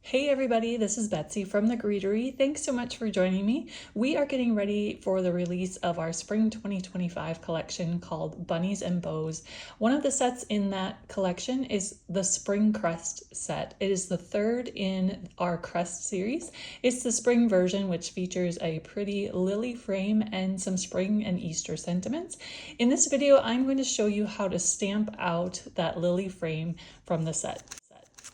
Hey everybody, this is Betsy from the Greetery. Thanks so much for joining me. We are getting ready for the release of our Spring 2025 collection called Bunnies and Bows. One of the sets in that collection is the Spring Crest set. It is the third in our Crest series. It's the spring version, which features a pretty lily frame and some spring and Easter sentiments. In this video, I'm going to show you how to stamp out that lily frame from the set.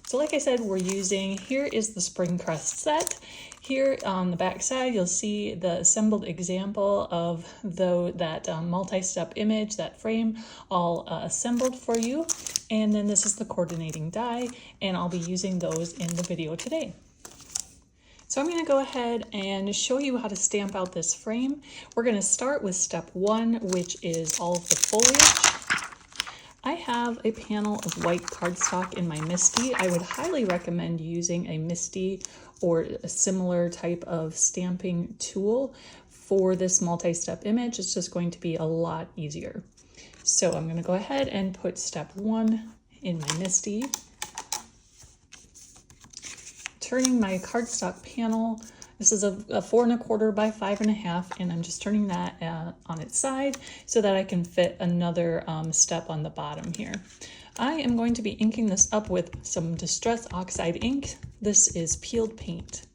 So like I said, here is the Spring Crest set. Here on the back side, you'll see the assembled example of that multi-step image, that frame, all assembled for you. And then this is the coordinating die, and I'll be using those in the video today. So I'm going to go ahead and show you how to stamp out this frame. We're going to start with step 1, which is all of the foliage. I have a panel of white cardstock in my MISTI. I would highly recommend using a MISTI or a similar type of stamping tool for this multi-step image. It's just going to be a lot easier. So I'm going to go ahead and put step 1 in my MISTI. Turning my cardstock panel. This is a 4 1/4 by 5 1/2, and I'm just turning that on its side so that I can fit another step on the bottom here. I am going to be inking this up with some Distress Oxide ink. This is peeled paint.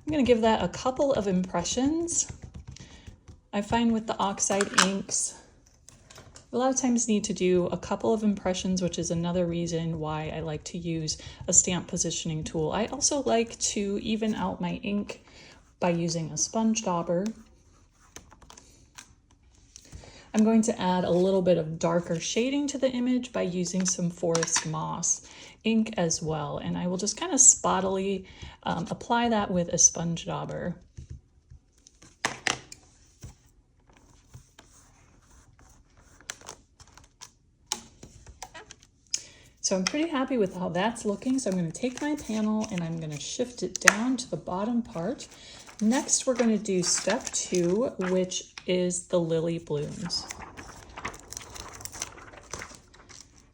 I'm going to give that a couple of impressions. I find with the oxide inks, a lot of times need to do a couple of impressions, which is another reason why I like to use a stamp positioning tool. I also like to even out my ink by using a sponge dauber. I'm going to add a little bit of darker shading to the image by using some forest moss ink as well. And I will just kind of spottily apply that with a sponge dauber. So I'm pretty happy with how that's looking. So I'm going to take my panel and I'm going to shift it down to the bottom part. Next, we're going to do step 2, which is the lily blooms.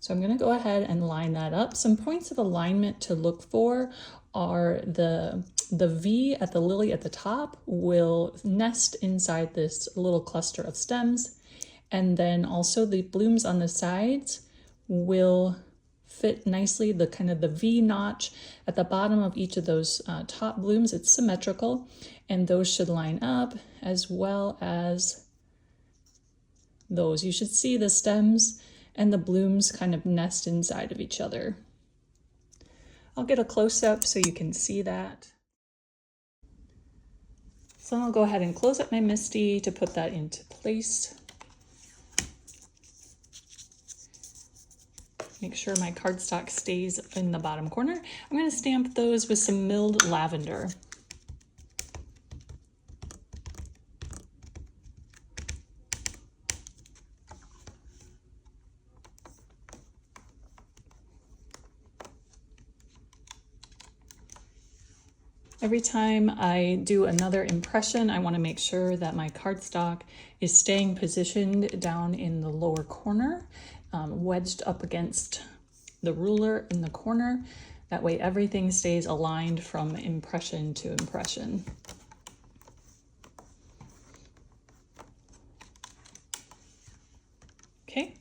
So I'm going to go ahead and line that up. Some points of alignment to look for are the V at the lily at the top will nest inside this little cluster of stems. And then also the blooms on the sides will fit nicely. The V notch at the bottom of each of those top blooms, it's symmetrical, and those should line up as well as those. You should see the stems and the blooms kind of nest inside of each other. I'll get a close-up so you can see that. So I'll go ahead and close up my MISTI to put that into place. Make sure my cardstock stays in the bottom corner. I'm going to stamp those with some milled lavender. Every time I do another impression, I want to make sure that my cardstock is staying positioned down in the lower corner, wedged up against the ruler in the corner. That way everything stays aligned from impression to impression. Okay.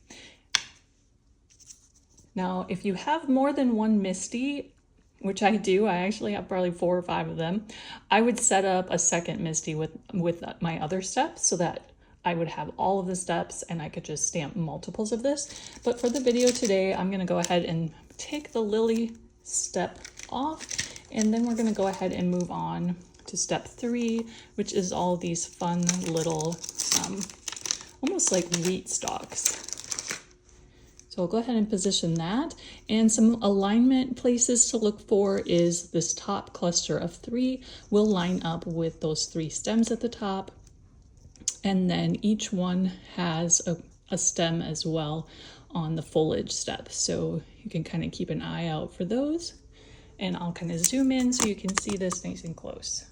Now, if you have more than one MISTI, which I do, I actually have probably 4 or 5 of them, I would set up a second MISTI with my other steps so that I would have all of the steps and I could just stamp multiples of this. But for the video today, I'm gonna go ahead and take the lily step off, and then we're gonna go ahead and move on to step 3, which is all these fun little, almost like wheat stalks. So I'll go ahead and position that. And some alignment places to look for is this top cluster of 3 will line up with those 3 stems at the top. And then each one has a stem as well on the foliage step. So you can kind of keep an eye out for those. And I'll kind of zoom in so you can see this nice and close.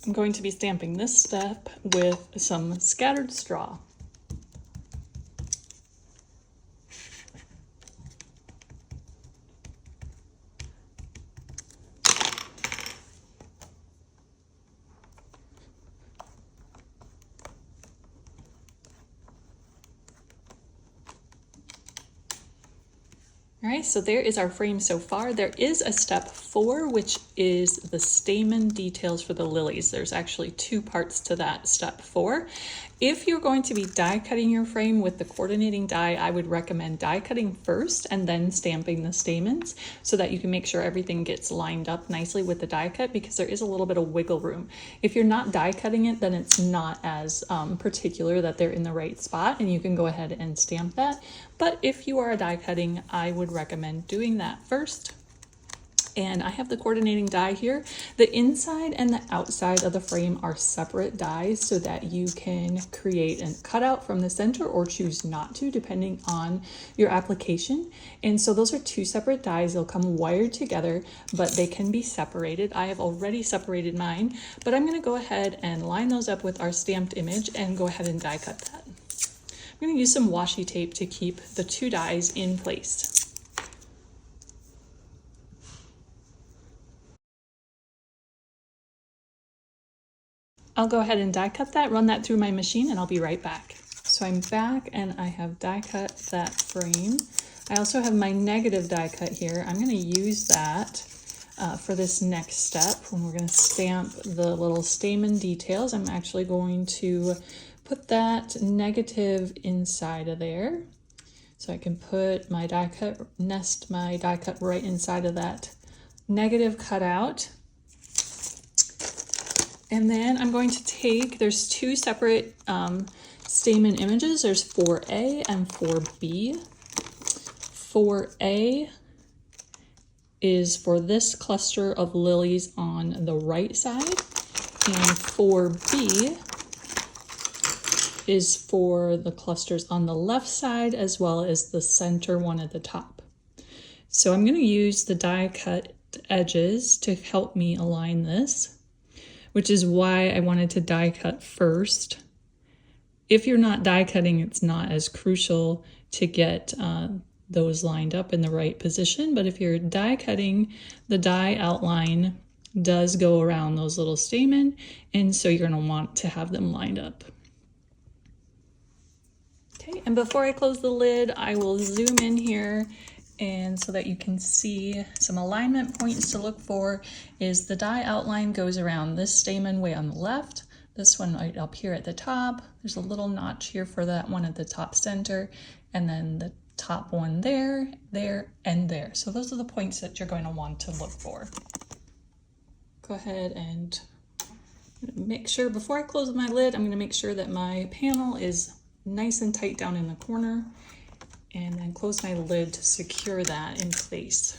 I'm going to be stamping this step with some scattered straw. All right, so there is our frame so far. There is a step 4, which is the stamen details for the lilies. There's actually 2 parts to that step 4. If you're going to be die cutting your frame with the coordinating die, I would recommend die cutting first and then stamping the stamens so that you can make sure everything gets lined up nicely with the die cut, because there is a little bit of wiggle room. If you're not die cutting it, then it's not as particular that they're in the right spot, and you can go ahead and stamp that. But if you are die cutting, I would recommend doing that first. And I have the coordinating die here. The inside and the outside of the frame are separate dies so that you can create a cutout from the center or choose not to, depending on your application. And so those are 2 separate dies. They'll come wired together, but they can be separated. I have already separated mine, but I'm going to go ahead and line those up with our stamped image and go ahead and die cut that. I'm going to use some washi tape to keep the 2 dies in place. I'll go ahead and die cut that, run that through my machine, and I'll be right back. So I'm back and I have die cut that frame. I also have my negative die cut here. I'm going to use that for this next step when we're going to stamp the little stamen details. I'm actually going to put that negative inside of there. So I can put my die cut, nest my die cut right inside of that negative cutout. And then I'm going to take, there's 2 separate stamen images. There's 4A and 4B. 4A is for this cluster of lilies on the right side, and 4B is for the clusters on the left side, as well as the center one at the top. So I'm going to use the die cut edges to help me align this, which is why I wanted to die cut first. If you're not die cutting, it's not as crucial to get those lined up in the right position. But if you're die cutting, the die outline does go around those little stamen, and so you're going to want to have them lined up. Okay, and before I close the lid, I will zoom in here, and so that you can see some alignment points to look for is the die outline goes around this stamen way on the left, this one right up here at the top. There's a little notch here for that one at the top center, and then the top one there, there, and there. So those are the points that you're going to want to look for. Go ahead and make sure, before I close my lid, I'm going to make sure that my panel is nice and tight down in the corner, and then close my lid to secure that in place.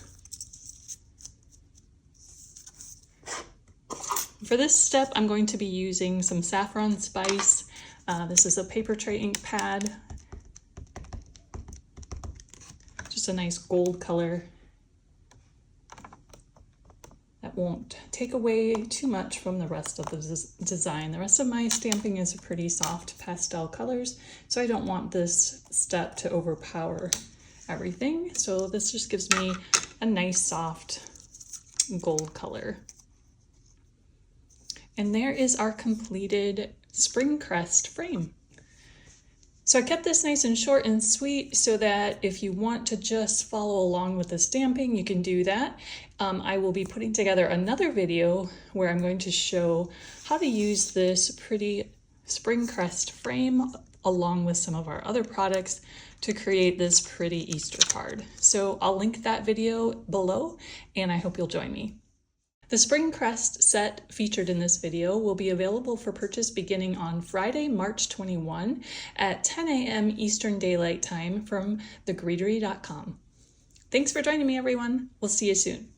For this step, I'm going to be using some saffron spice. This is a paper tray ink pad. Just a nice gold color that won't take away too much from the rest of the design. The rest of my stamping is pretty soft pastel colors, so I don't want this step to overpower everything. So this just gives me a nice soft gold color. And there is our completed spring crest frame. So I kept this nice and short and sweet so that if you want to just follow along with the stamping, you can do that. I will be putting together another video where I'm going to show how to use this pretty spring crest frame along with some of our other products to create this pretty Easter card. So I'll link that video below, and I hope you'll join me. The Spring Crest set featured in this video will be available for purchase beginning on Friday, March 21 at 10 a.m. Eastern Daylight Time from thegreetery.com. Thanks for joining me, everyone. We'll see you soon.